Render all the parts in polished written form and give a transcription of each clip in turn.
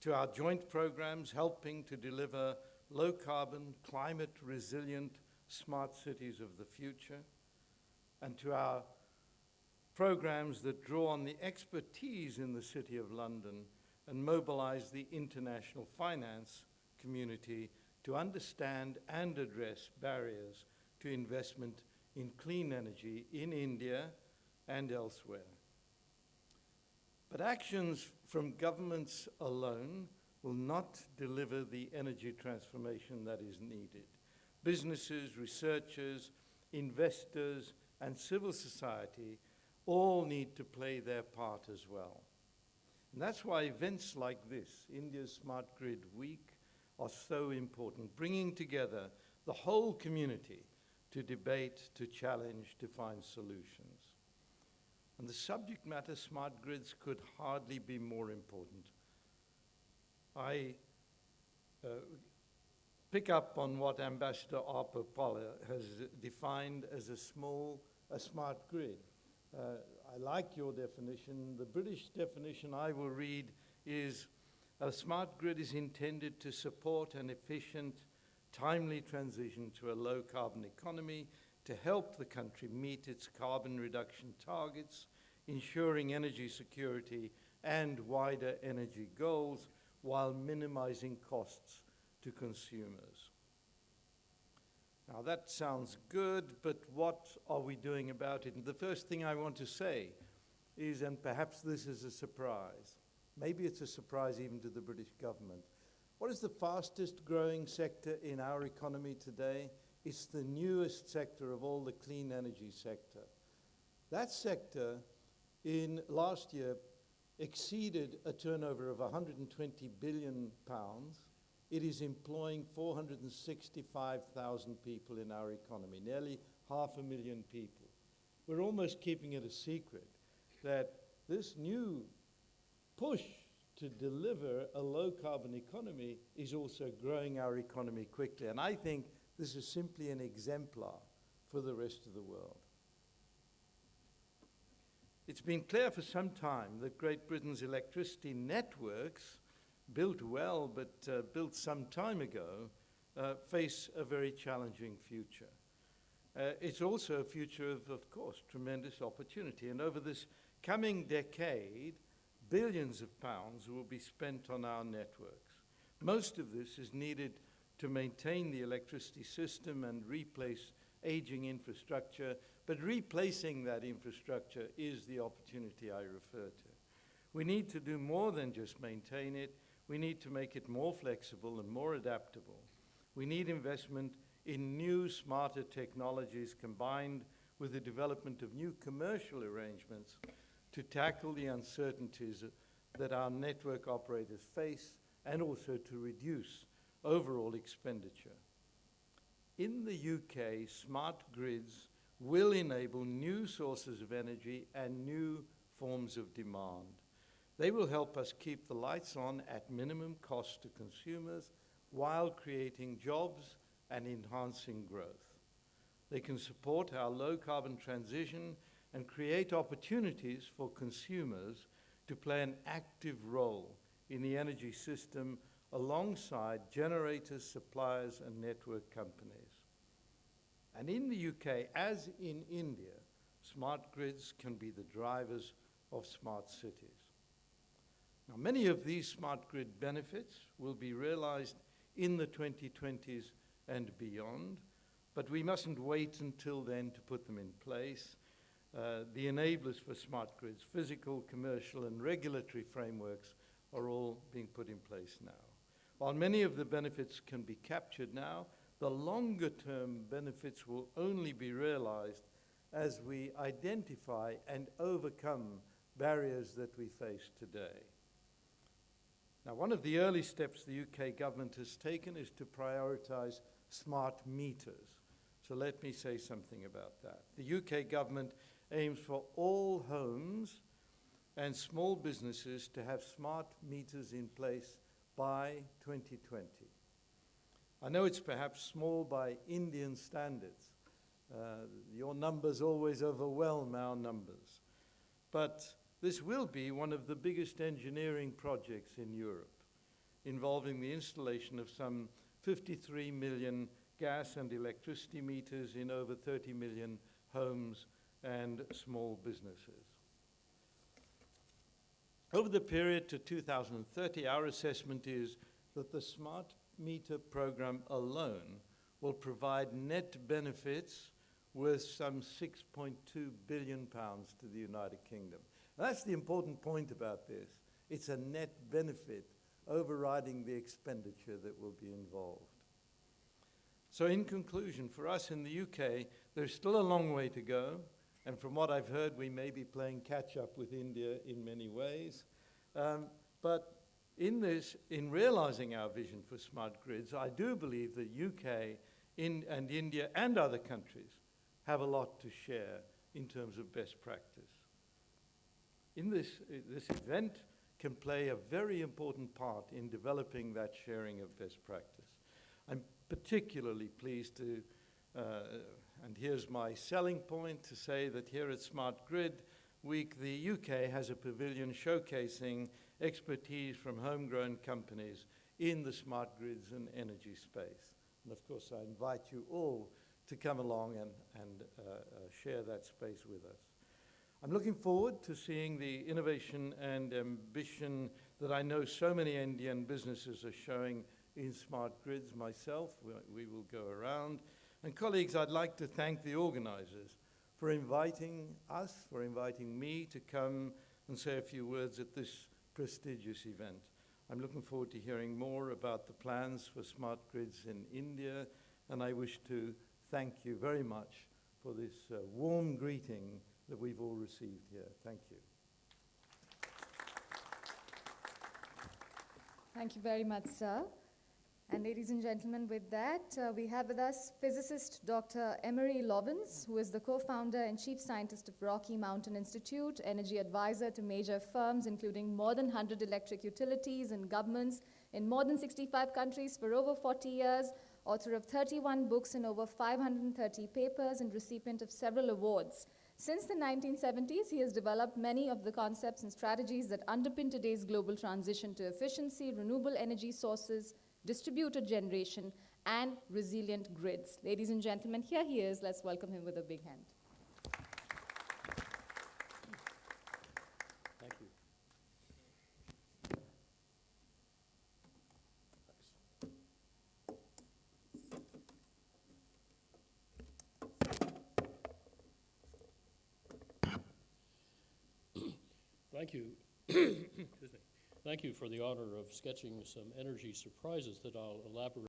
to our joint programs helping to deliver low-carbon, climate-resilient smart cities of the future, and to our programs that draw on the expertise in the City of London and mobilize the international finance community to understand and address barriers to investment in clean energy in India and elsewhere. But actions from governments alone will not deliver the energy transformation that is needed. Businesses, researchers, investors, and civil society all need to play their part as well. And that's why events like this, India's Smart Grid Week, are so important, bringing together the whole community to debate, to challenge, to find solutions. And the subject matter, smart grids, could hardly be more important. I pick up on what Ambassador Arpa Pala has defined as a smart grid. I like your definition. The British definition I will read is, a smart grid is intended to support an efficient, timely transition to a low-carbon economy to help the country meet its carbon reduction targets, ensuring energy security and wider energy goals while minimizing costs to consumers. Now that sounds good, but what are we doing about it? And the first thing I want to say is, and perhaps this is a surprise, maybe it's a surprise even to the British government, what is the fastest growing sector in our economy today? It's the newest sector of all, the clean energy sector. That sector in last year exceeded a turnover of 120 billion pounds. It is employing 465,000 people in our economy, nearly 500,000 people. We're almost keeping it a secret that this new push to deliver a low-carbon economy is also growing our economy quickly. And I think this is simply an exemplar for the rest of the world. It's been clear for some time that Great Britain's electricity networks, built well but built some time ago, face a very challenging future. It's also a future of course, tremendous opportunity. And over this coming decade, billions of pounds will be spent on our networks. Most of this is needed to maintain the electricity system and replace aging infrastructure, but replacing that infrastructure is the opportunity I refer to. We need to do more than just maintain it. We need to make it more flexible and more adaptable. We need investment in new, smarter technologies combined with the development of new commercial arrangements to tackle the uncertainties that our network operators face and also to reduce overall expenditure. In the UK, smart grids will enable new sources of energy and new forms of demand. They will help us keep the lights on at minimum cost to consumers while creating jobs and enhancing growth. They can support our low-carbon transition and create opportunities for consumers to play an active role in the energy system alongside generators, suppliers, and network companies. And in the UK, as in India, smart grids can be the drivers of smart cities. Now, many of these smart grid benefits will be realized in the 2020s and beyond, but we mustn't wait until then to put them in place. The enablers for smart grids, physical, commercial, and regulatory frameworks are all being put in place now. While many of the benefits can be captured now, the longer-term benefits will only be realized as we identify and overcome barriers that we face today. Now, one of the early steps the UK government has taken is to prioritize smart meters. So let me say something about that. The UK government aims for all homes and small businesses to have smart meters in place by 2020. I know it's perhaps small by Indian standards. Your numbers always overwhelm our numbers. But this will be one of the biggest engineering projects in Europe. involving the installation of some 53 million gas and electricity meters in over 30 million homes and small businesses. Over the period to 2030, our assessment is that the smart meter program alone will provide net benefits worth some £6.2 billion to the United Kingdom. That's the important point about this. It's a net benefit overriding the expenditure that will be involved. So in conclusion, for us in the UK, there's still a long way to go. And from what I've heard, we may be playing catch up with India in many ways. But in realizing our vision for smart grids, I do believe the UK and India and other countries have a lot to share in terms of best practice. This event can play a very important part in developing that sharing of best practice. I'm particularly pleased to, and here's my selling point, to say that here at Smart Grid Week, the UK has a pavilion showcasing expertise from homegrown companies in the smart grids and energy space. And of course, I invite you all to come along and share that space with us. I'm looking forward to seeing the innovation and ambition that I know so many Indian businesses are showing in smart grids. Myself, we will go around. And colleagues, I'd like to thank the organizers for inviting us, for inviting me to come and say a few words at this prestigious event. I'm looking forward to hearing more about the plans for smart grids in India, and I wish to thank you very much for this warm greeting that we've all received here. Thank you. Thank you very much, sir. And ladies and gentlemen, with that, we have with us physicist Dr. Emery Lobbins, who is the co-founder and chief scientist of Rocky Mountain Institute, energy advisor to major firms, including more than 100 electric utilities and governments in more than 65 countries for over 40 years, author of 31 books and over 530 papers, and recipient of several awards. Since the 1970s, he has developed many of the concepts and strategies that underpin today's global transition to efficiency, renewable energy sources, distributed generation, and resilient grids. Ladies and gentlemen, here he is. Let's welcome him with a big hand. Thank you. Thank you. Excuse me. Thank you for the honor of sketching some energy surprises that I'll elaborate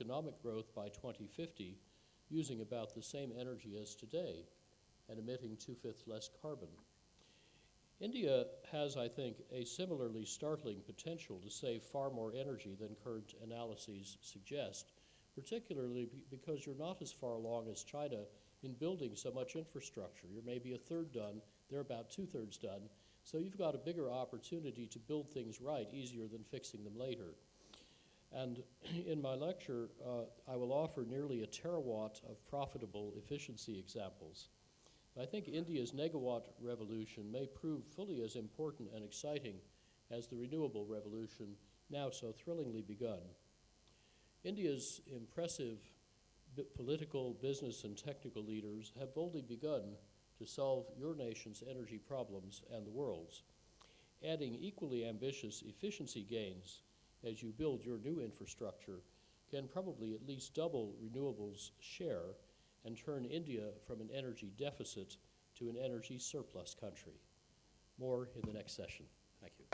economic growth by 2050 using about the same energy as today and emitting 2/5 less carbon. India has, I think, a similarly startling potential to save far more energy than current analyses suggest, particularly because you're not as far along as China in building so much infrastructure. You're maybe a third done, they're about 2/3 done, so you've got a bigger opportunity to build things right, easier than fixing them later. And in my lecture, I will offer nearly a terawatt of profitable efficiency examples. I think India's negawatt revolution may prove fully as important and exciting as the renewable revolution now so thrillingly begun. India's impressive political, business, and technical leaders have boldly begun to solve your nation's energy problems and the world's, adding equally ambitious efficiency gains as you build your new infrastructure can probably at least double renewables' share and turn India from an energy deficit to an energy surplus country. More in the next session. Thank you.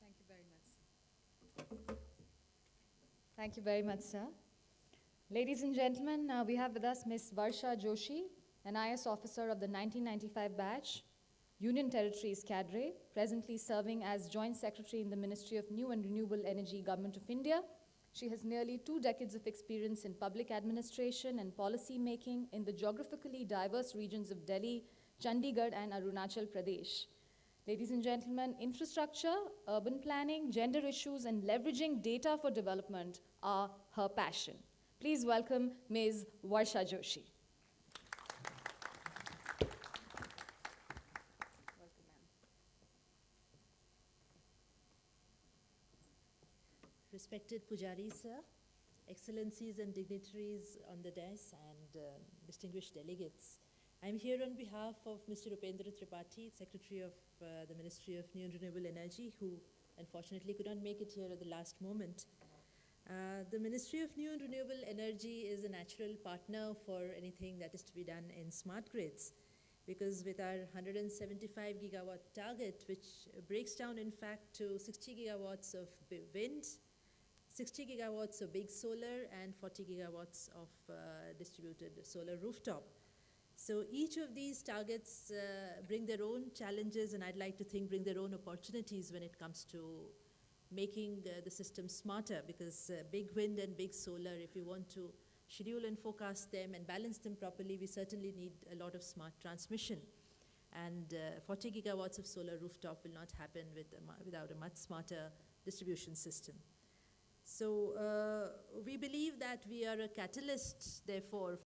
Thank you very much. Thank you very much, sir. Ladies and gentlemen, we have with us Ms. Varsha Joshi, an IS officer of the 1995 batch, Union Territories Cadre, presently serving as Joint Secretary in the Ministry of New and Renewable Energy, Government of India. She has nearly 2 decades of experience in public administration and policy making in the geographically diverse regions of Delhi, Chandigarh, and Arunachal Pradesh. Ladies and gentlemen, infrastructure, urban planning, gender issues, and leveraging data for development are her passion. Please welcome Ms. Varsha Joshi. Respected Pujari sir, excellencies and dignitaries on the dais, and distinguished delegates. I'm here on behalf of Mr. Upendra Tripathi, Secretary of the Ministry of New and Renewable Energy, who unfortunately could not make it here at the last moment. The Ministry of New and Renewable Energy is a natural partner for anything that is to be done in smart grids, because with our 175 gigawatt target, which breaks down in fact to 60 gigawatts of wind, 60 gigawatts of big solar, and 40 gigawatts of distributed solar rooftop. So each of these targets bring their own challenges, and I'd like to think bring their own opportunities when it comes to making the system smarter, because big wind and big solar, if you want to schedule and forecast them and balance them properly, we certainly need a lot of smart transmission. And 40 gigawatts of solar rooftop will not happen without a much smarter distribution system. So we believe that we are a catalyst, therefore,